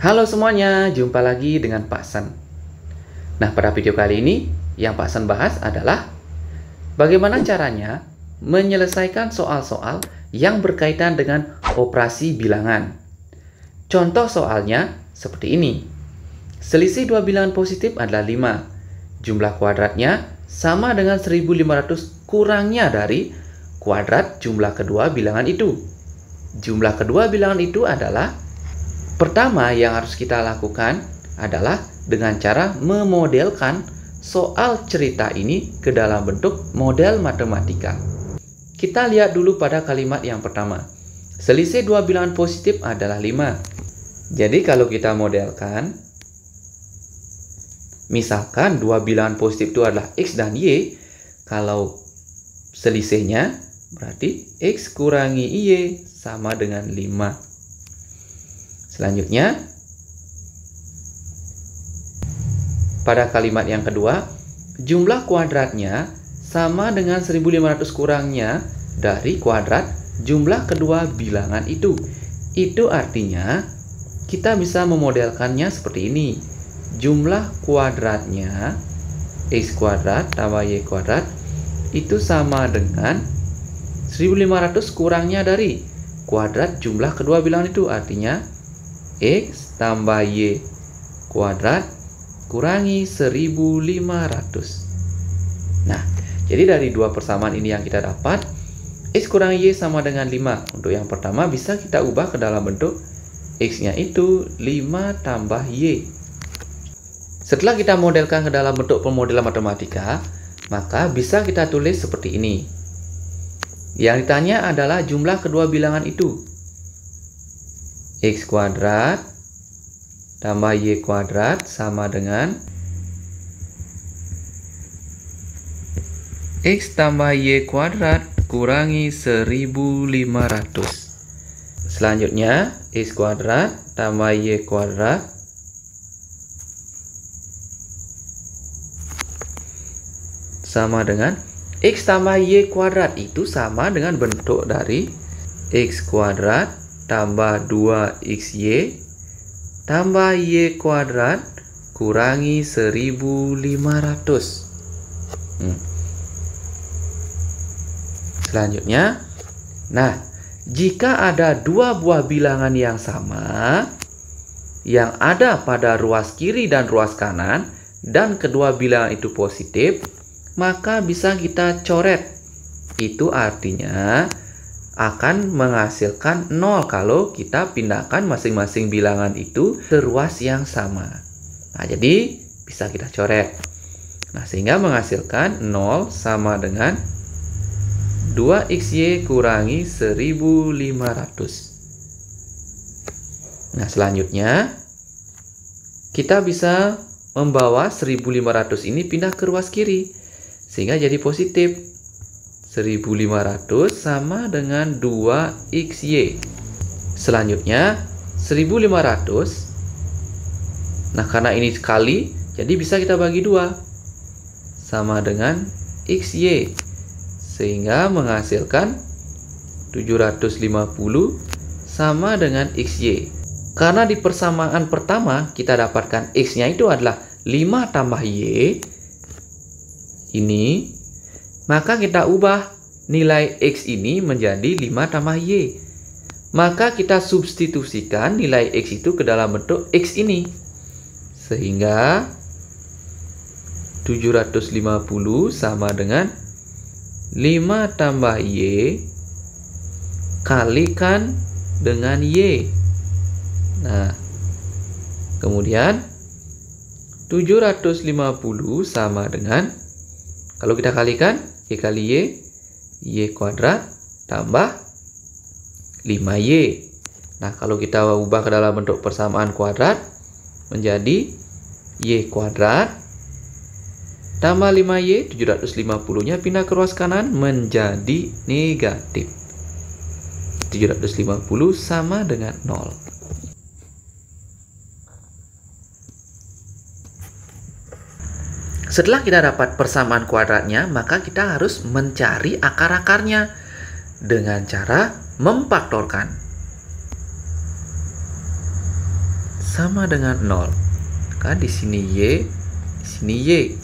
Halo semuanya, jumpa lagi dengan Pak San. Nah, pada video kali ini yang Pak San bahas adalah bagaimana caranya menyelesaikan soal-soal yang berkaitan dengan operasi bilangan. Contoh soalnya seperti ini. Selisih dua bilangan positif adalah 5. Jumlah kuadratnya sama dengan 1500 kurangnya dari kuadrat jumlah kedua bilangan itu. Jumlah kedua bilangan itu adalah, pertama yang harus kita lakukan adalah dengan cara memodelkan soal cerita ini ke dalam bentuk model matematika. Kita lihat dulu pada kalimat yang pertama. Selisih dua bilangan positif adalah 5. Jadi kalau kita modelkan, misalkan dua bilangan positif itu adalah X dan Y, kalau selisihnya berarti X kurangi Y sama dengan 5. Selanjutnya, pada kalimat yang kedua, jumlah kuadratnya sama dengan 1500 kurangnya dari kuadrat jumlah kedua bilangan itu. Itu artinya kita bisa memodelkannya seperti ini. Jumlah kuadratnya X kuadrat tambah Y kuadrat itu sama dengan 1500 kurangnya dari kuadrat jumlah kedua bilangan itu. Artinya X tambah Y kuadrat kurangi 1500. Nah, jadi dari dua persamaan ini yang kita dapat, X kurangi Y sama dengan 5. Untuk yang pertama bisa kita ubah ke dalam bentuk X-nya itu 5 tambah Y. Setelah kita modelkan ke dalam bentuk pemodelan matematika, maka bisa kita tulis seperti ini. Yang ditanya adalah jumlah kedua bilangan itu. X kuadrat tambah Y kuadrat sama dengan X tambah Y kuadrat kurangi 1500. Selanjutnya, X kuadrat tambah Y kuadrat sama dengan X tambah Y kuadrat, itu sama dengan bentuk dari X kuadrat tambah 2XY tambah Y kuadrat kurangi 1500. Selanjutnya, nah, jika ada dua buah bilangan yang sama yang ada pada ruas kiri dan ruas kanan dan kedua bilangan itu positif, maka bisa kita coret. Itu artinya akan menghasilkan 0 kalau kita pindahkan masing-masing bilangan itu ke ruas yang sama. Nah, jadi bisa kita coret. Nah, sehingga menghasilkan 0 sama dengan 2XY kurangi 1500. Nah, selanjutnya kita bisa membawa 1500 ini pindah ke ruas kiri, sehingga jadi positif. 1500 sama dengan 2XY. Selanjutnya 1500. Nah, karena ini sekali, jadi bisa kita bagi 2 sama dengan XY, sehingga menghasilkan 750 sama dengan XY. Karena di persamaan pertama kita dapatkan X-nya itu adalah 5 tambah Y ini, maka kita ubah nilai X ini menjadi 5 tambah Y. Maka kita substitusikan nilai X itu ke dalam bentuk X ini. Sehingga 750 sama dengan 5 tambah Y kalikan dengan Y. Nah, kemudian 750 sama dengan, kalau kita kalikan, Y kali Y kuadrat tambah 5Y. Nah, kalau kita ubah ke dalam bentuk persamaan kuadrat menjadi Y kuadrat tambah 5Y, 750-nya pindah ke ruas kanan menjadi negatif. 750 sama dengan 0. Setelah kita dapat persamaan kuadratnya, maka kita harus mencari akar-akarnya dengan cara memfaktorkan. sama dengan 0. Maka di sini Y, di sini Y.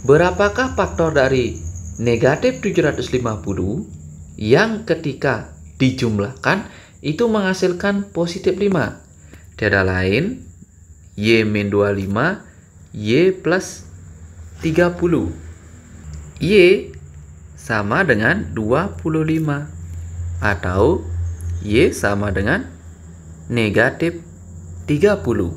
Berapakah faktor dari negatif 750 yang ketika dijumlahkan itu menghasilkan positif 5? Tiada lain, Y min 25, Y plus 30. Y sama dengan 25. Atau Y sama dengan negatif 30.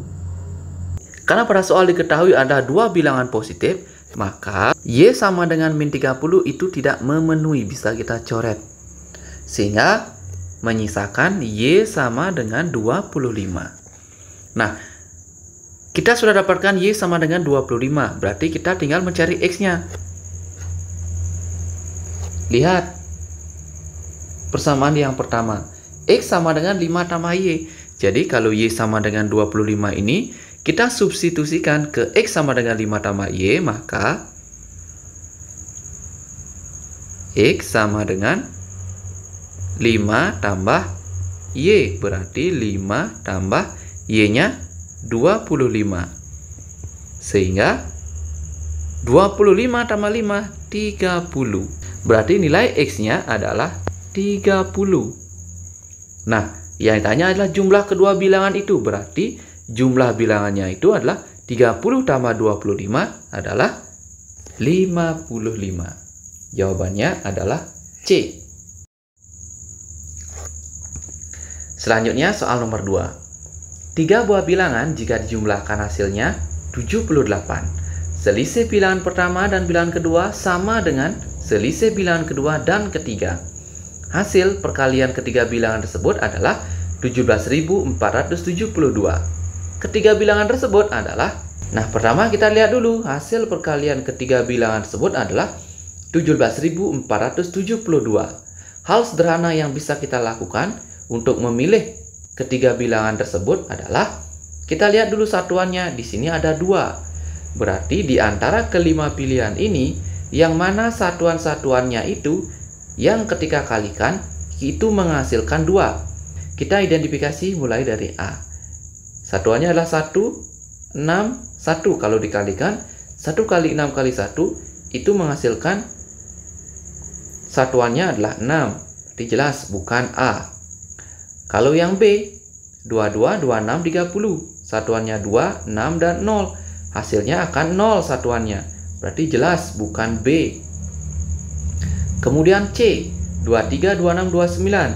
Karena pada soal diketahui ada dua bilangan positif, maka Y sama dengan min 30 itu tidak memenuhi, bisa kita coret. Sehingga menyisakan Y sama dengan 25. Nah, kita sudah dapatkan Y sama dengan 25, berarti kita tinggal mencari X-nya. Lihat persamaan yang pertama, X sama dengan 5 tambah Y. Jadi kalau Y sama dengan 25 ini, kita substitusikan ke X sama dengan 5 tambah Y, maka X sama dengan 5 tambah Y, berarti 5 tambah Y-nya 25. Sehingga 25 tambah 5, 30. Berarti nilai X-nya adalah 30. Nah, yang ditanya adalah jumlah kedua bilangan itu. Berarti jumlah bilangannya itu adalah 30 tambah 25 adalah 55. Jawabannya adalah C. Selanjutnya soal nomor 2. 3 buah bilangan jika dijumlahkan hasilnya 78. Selisih bilangan pertama dan bilangan kedua sama dengan selisih bilangan kedua dan ketiga. Hasil perkalian ketiga bilangan tersebut adalah 17.472. Ketiga bilangan tersebut adalah, nah pertama kita lihat dulu hasil perkalian ketiga bilangan tersebut adalah 17.472. Hal sederhana yang bisa kita lakukan untuk memilih ketiga bilangan tersebut adalah kita lihat dulu satuannya. Di sini ada 2. Berarti di antara kelima pilihan ini yang mana satuan-satuannya itu yang ketika kalikan itu menghasilkan 2. Kita identifikasi mulai dari A. Satuannya adalah 1, 6, 1. Kalau dikalikan 1 kali 6 kali 1 itu menghasilkan satuannya adalah 6. Berarti jelas bukan A. Kalau yang B, 22, 26, 30. Satuannya 2, 6, dan 0. Hasilnya akan 0 satuannya. Berarti jelas bukan B. Kemudian C, 23, 26, 29.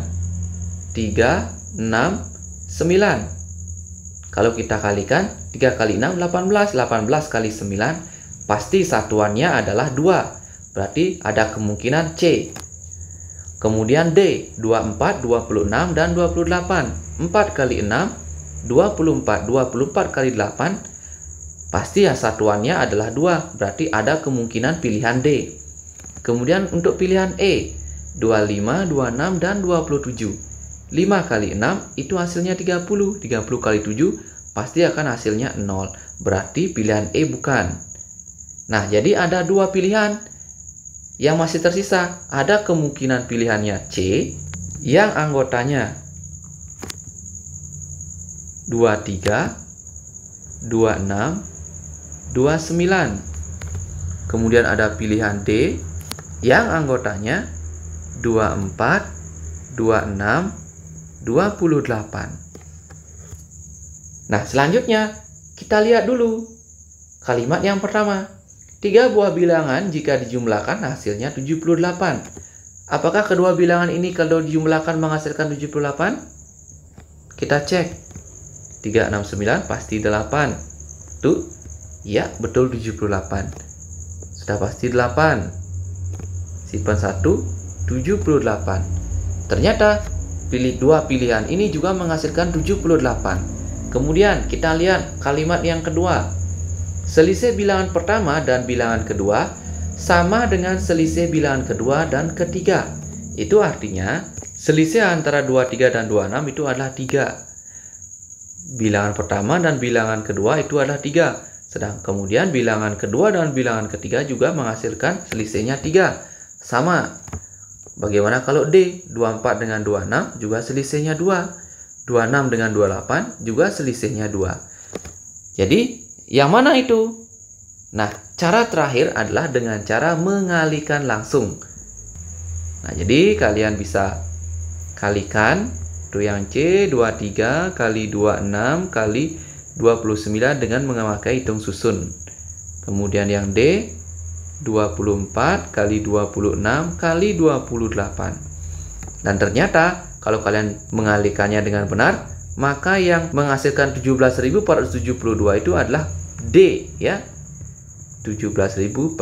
3, 6, 9. Kalau kita kalikan, 3 kali 6, 18. 18 kali 9, pasti satuannya adalah 2. Berarti ada kemungkinan C. Kemudian D, 24, 26, dan 28. 4 kali 6, 24. 24 kali 8, pasti ya satuannya adalah 2. Berarti ada kemungkinan pilihan D. Kemudian untuk pilihan E, 25, 26, dan 27. 5 kali 6, itu hasilnya 30. 30 kali 7, pasti akan hasilnya 0. Berarti pilihan E bukan. Nah, jadi ada 2 pilihan. Yang masih tersisa, ada kemungkinan pilihannya C, yang anggotanya 23, 26, 29. Kemudian ada pilihan D, yang anggotanya 24, 26, 28. Nah, selanjutnya kita lihat dulu kalimat yang pertama. 3 buah bilangan jika dijumlahkan hasilnya 78. Apakah kedua bilangan ini kalau dijumlahkan menghasilkan 78? Kita cek. 3, 6, 9 pasti 8. Tuh, ya betul 78. Sudah pasti 8. Simpan 1, 78. Ternyata dua pilihan ini juga menghasilkan 78. Kemudian kita lihat kalimat yang kedua. Selisih bilangan pertama dan bilangan kedua sama dengan selisih bilangan kedua dan ketiga. Itu artinya selisih antara 23 dan 26 itu adalah 3. Bilangan pertama dan bilangan kedua itu adalah 3. Sedang kemudian bilangan kedua dan bilangan ketiga juga menghasilkan selisihnya 3. Sama. Bagaimana kalau D? 24 dengan 26 juga selisihnya 2. 26 dengan 28 juga selisihnya 2. Jadi, yang mana itu? Nah, cara terakhir adalah dengan cara mengalihkan langsung. Nah, jadi kalian bisa kalikan itu yang C 23 kali 26 kali 29 dengan memakai hitung susun. Kemudian yang D 24 kali 26 kali 28. Dan ternyata kalau kalian mengalihkannya dengan benar, maka yang menghasilkan 17.472 itu adalah D ya. 17.472.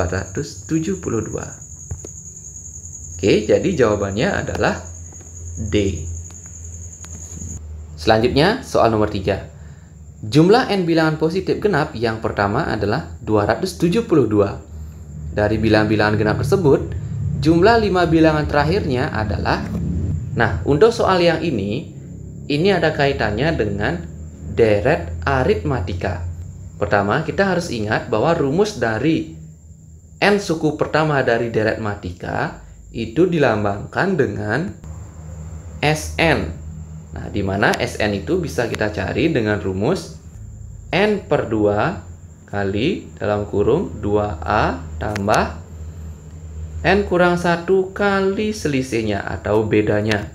Oke, jadi jawabannya adalah D. Selanjutnya, soal nomor 3. Jumlah n bilangan positif genap yang pertama adalah 272. Dari bilangan-bilangan genap tersebut, jumlah 5 bilangan terakhirnya adalah... Nah, untuk soal yang ini ada kaitannya dengan deret aritmatika. Pertama, kita harus ingat bahwa rumus dari n suku pertama dari deret matika itu dilambangkan dengan Sn. Nah, di mana Sn itu bisa kita cari dengan rumus n per 2 kali dalam kurung 2A tambah n kurang 1 kali selisihnya atau bedanya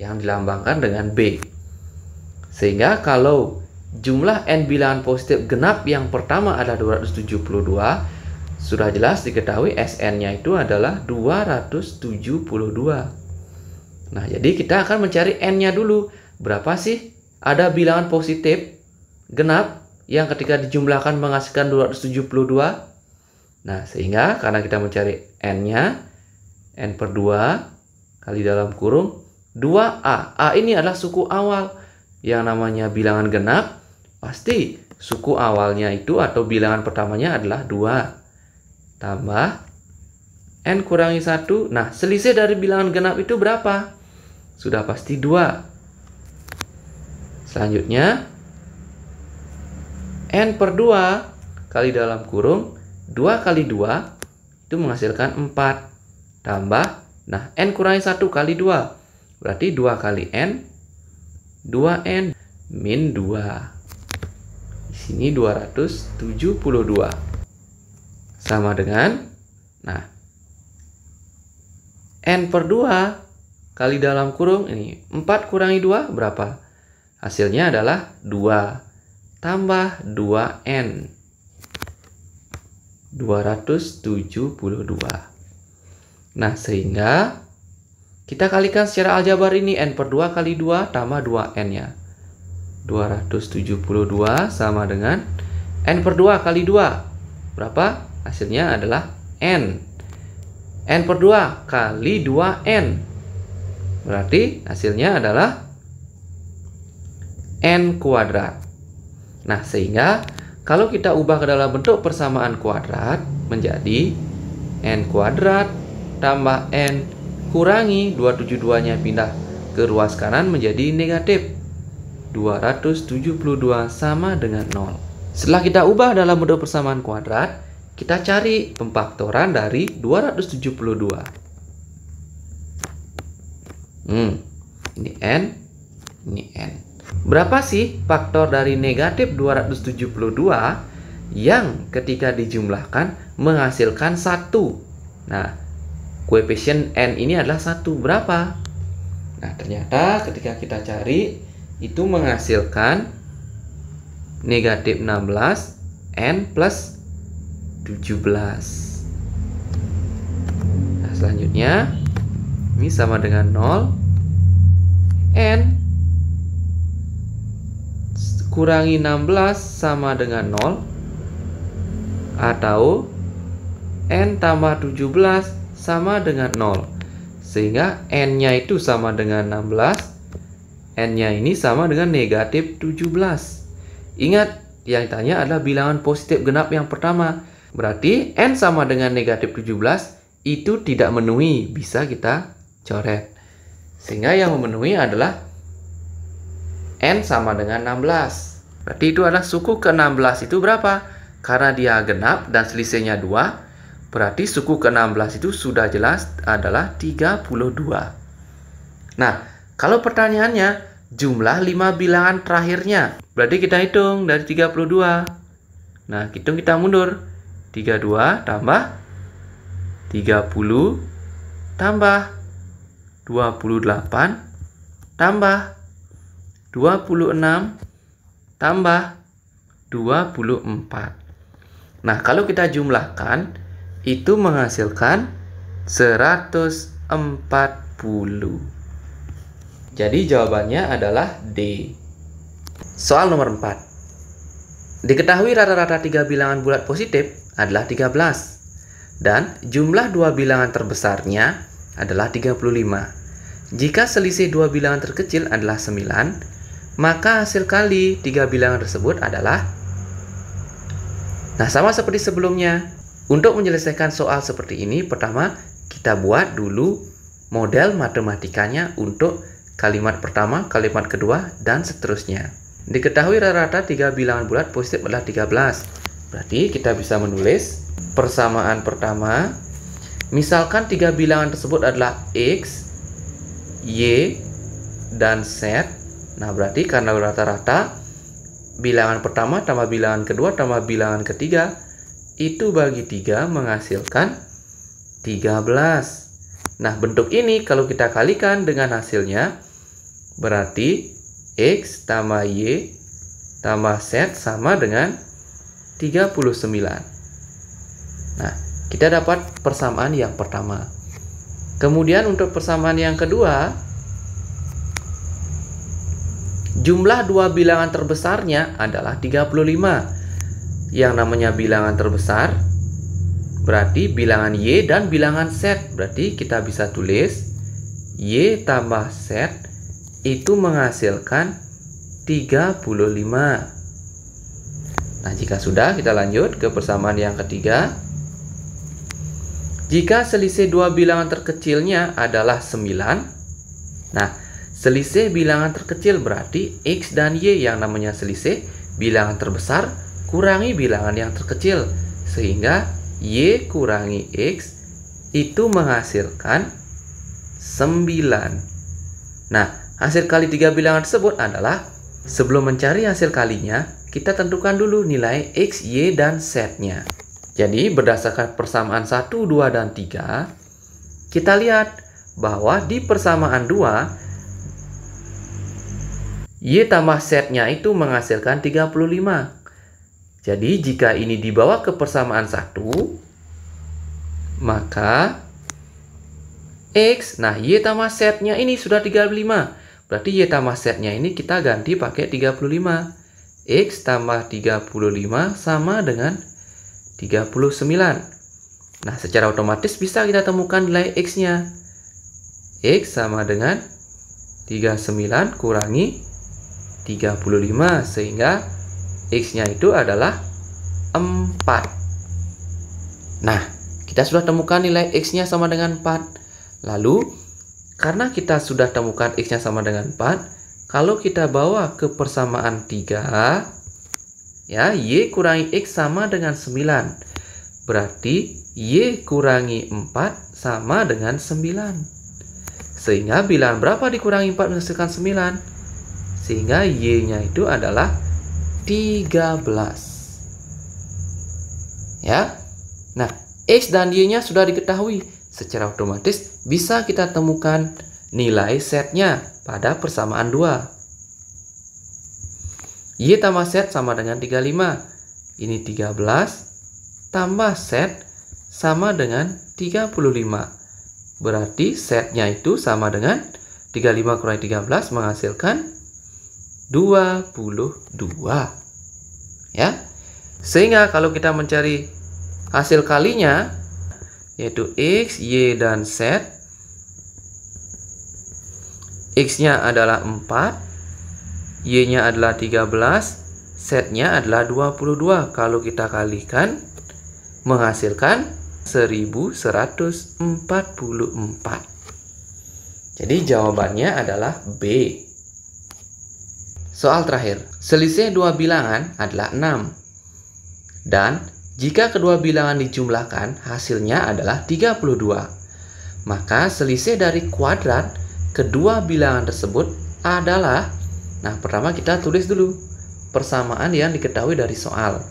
yang dilambangkan dengan B. Sehingga kalau jumlah n bilangan positif genap yang pertama adalah 272, sudah jelas diketahui Sn-nya itu adalah 272. Nah, jadi kita akan mencari n-nya dulu. Berapa sih ada bilangan positif genap yang ketika dijumlahkan menghasilkan 272? Nah, sehingga karena kita mencari n-nya, n per 2 kali dalam kurung 2A. A ini adalah suku awal. Yang namanya bilangan genap, pasti suku awalnya itu atau bilangan pertamanya adalah 2 tambah n kurangi 1. Nah, selisih dari bilangan genap itu berapa? Sudah pasti 2. Selanjutnya, n per 2 kali dalam kurung 2 kali 2 itu menghasilkan 4 tambah, nah, n kurangi 1 kali 2 berarti 2 kali n, 2n min 2. Di sini 272 sama dengan, nah, n per 2 kali dalam kurung ini 4 kurangi 2 berapa? Hasilnya adalah 2 tambah 2n, 272. Nah, sehingga kita kalikan secara aljabar ini n per 2 kali 2 tambah 2n nya. 272 sama dengan n per 2 kali 2. Berapa? Hasilnya adalah n. N per 2 kali 2n. Berarti hasilnya adalah n kuadrat. Nah, sehingga kalau kita ubah ke dalam bentuk persamaan kuadrat menjadi n kuadrat tambah n kurangi 272-nya pindah ke ruas kanan menjadi negatif 272 sama dengan 0. Setelah kita ubah dalam bentuk persamaan kuadrat, kita cari pemfaktoran dari 272. Ini n, ini n. Berapa sih faktor dari negatif 272 yang ketika dijumlahkan menghasilkan 1? Nah, koefisien n ini adalah 1. Berapa? Nah, ternyata ketika kita cari itu menghasilkan negatif 16 n plus 17. Nah, selanjutnya ini sama dengan 0 n kurangi 16 sama dengan 0 atau n tambah 17 sama dengan 0. Sehingga n-nya itu sama dengan 16, n-nya ini sama dengan negatif 17. Ingat, yang ditanya adalah bilangan positif genap yang pertama. Berarti n sama dengan negatif 17 itu tidak memenuhi, bisa kita coret. Sehingga yang memenuhi adalah n sama dengan 16. Berarti itu adalah suku ke-16 itu berapa? Karena dia genap dan selisihnya 2, berarti suku ke-16 itu sudah jelas adalah 32. Nah, kalau pertanyaannya jumlah 5 bilangan terakhirnya. Berarti kita hitung dari 32. Nah, hitung kita mundur. 32 tambah 30 tambah 28 tambah 26 tambah 24. Nah, kalau kita jumlahkan, itu menghasilkan 140. Jadi jawabannya adalah D. Soal nomor 4. Diketahui rata-rata 3 bilangan bulat positif adalah 13. Dan jumlah 2 bilangan terbesarnya adalah 35. Jika selisih 2 bilangan terkecil adalah 9, maka hasil kali 3 bilangan tersebut adalah... Nah, sama seperti sebelumnya. Untuk menyelesaikan soal seperti ini, pertama kita buat dulu model matematikanya untuk kalimat pertama, kalimat kedua, dan seterusnya. Diketahui rata-rata 3 bilangan bulat positif adalah 13. Berarti kita bisa menulis persamaan pertama. Misalkan 3 bilangan tersebut adalah X, Y, dan Z. Nah, berarti karena rata-rata bilangan pertama tambah bilangan kedua tambah bilangan ketiga, itu bagi 3 menghasilkan 13. Nah, bentuk ini kalau kita kalikan dengan hasilnya, berarti X tambah Y tambah Z sama dengan 39. Nah, kita dapat persamaan yang pertama. Kemudian untuk persamaan yang kedua, jumlah 2 bilangan terbesarnya adalah 35. Yang namanya bilangan terbesar berarti bilangan Y dan bilangan Z. Berarti kita bisa tulis Y tambah Z itu menghasilkan 35. Nah, jika sudah, kita lanjut ke persamaan yang ketiga. Jika selisih 2 bilangan terkecilnya adalah 9. Nah, selisih bilangan terkecil berarti X dan Y. Yang namanya selisih bilangan terbesar kurangi bilangan yang terkecil, sehingga Y kurangi X itu menghasilkan 9. Nah, hasil kali 3 bilangan tersebut adalah, sebelum mencari hasil kalinya, kita tentukan dulu nilai X, Y, dan Z-nya. Jadi, berdasarkan persamaan 1, 2, dan 3, kita lihat bahwa di persamaan 2, Y tambah Z-nya itu menghasilkan 35. Jadi, jika ini dibawa ke persamaan 1, maka X, nah Y tambah Z-nya ini sudah 35. Berarti Y tambah Z-nya ini kita ganti pakai 35. X tambah 35 sama dengan 39. Nah, secara otomatis bisa kita temukan nilai X-nya. X sama dengan 39 kurangi 35, sehingga X-nya itu adalah 4. Nah, kita sudah temukan nilai X-nya sama dengan 4. Lalu, karena kita sudah temukan X-nya sama dengan 4, kalau kita bawa ke persamaan 3, ya, Y kurangi X sama dengan 9. Berarti Y kurangi 4 sama dengan 9. Sehingga bilangan berapa dikurangi 4 menghasilkan 9? Sehingga Y-nya itu adalah 13. Ya. Nah, X dan Y-nya sudah diketahui. Secara otomatis bisa kita temukan nilai Z-nya pada persamaan 2. Y tambah Z sama dengan 35. Ini 13 tambah Z sama dengan 35. Berarti Z-nya itu sama dengan 35 kurangi 13 menghasilkan 22. Ya. Sehingga kalau kita mencari hasil kalinya, yaitu X, Y, dan Z. X-nya adalah 4, Y-nya adalah 13, Z-nya adalah 22. Kalau kita kalikan, menghasilkan 1144. Jadi jawabannya adalah B. Soal terakhir, selisih 2 bilangan adalah 6. Dan jika kedua bilangan dijumlahkan, hasilnya adalah 32. Maka selisih dari kuadrat kedua bilangan tersebut adalah Nah, pertama kita tulis dulu persamaan yang diketahui dari soal.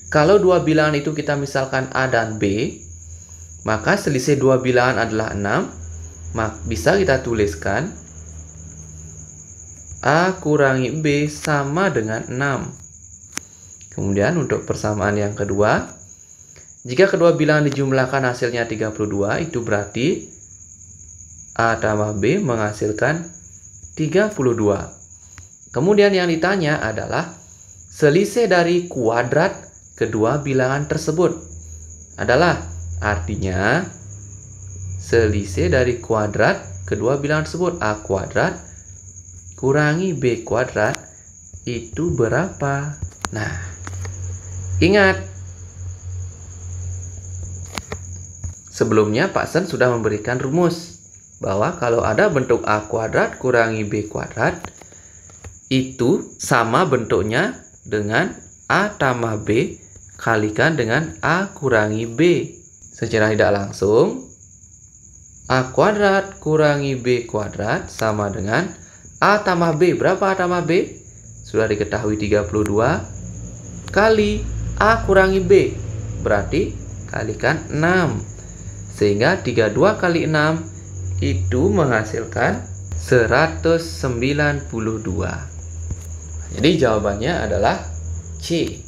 Kalau dua bilangan itu kita misalkan A dan B, maka selisih dua bilangan adalah 6. Bisa kita tuliskan A kurangi B sama dengan 6. Kemudian untuk persamaan yang kedua, jika kedua bilangan dijumlahkan hasilnya 32, itu berarti A tambah B menghasilkan 32. Kemudian yang ditanya adalah selisih dari kuadrat kedua bilangan tersebut. Artinya selisih dari kuadrat kedua bilangan tersebut, A kuadrat kurangi B kuadrat, itu berapa? Nah, ingat, sebelumnya Pak Sen sudah memberikan rumus bahwa kalau ada bentuk A kuadrat kurangi B kuadrat, itu sama bentuknya dengan A tambah B kalikan dengan A kurangi B. Secara tidak langsung, A kuadrat kurangi B kuadrat sama dengan A tambah B. Berapa A tambah B? Sudah diketahui 32 kali A kurangi B. Berarti kalikan 6. Sehingga 32 kali 6 itu menghasilkan 192. Jadi jawabannya adalah C.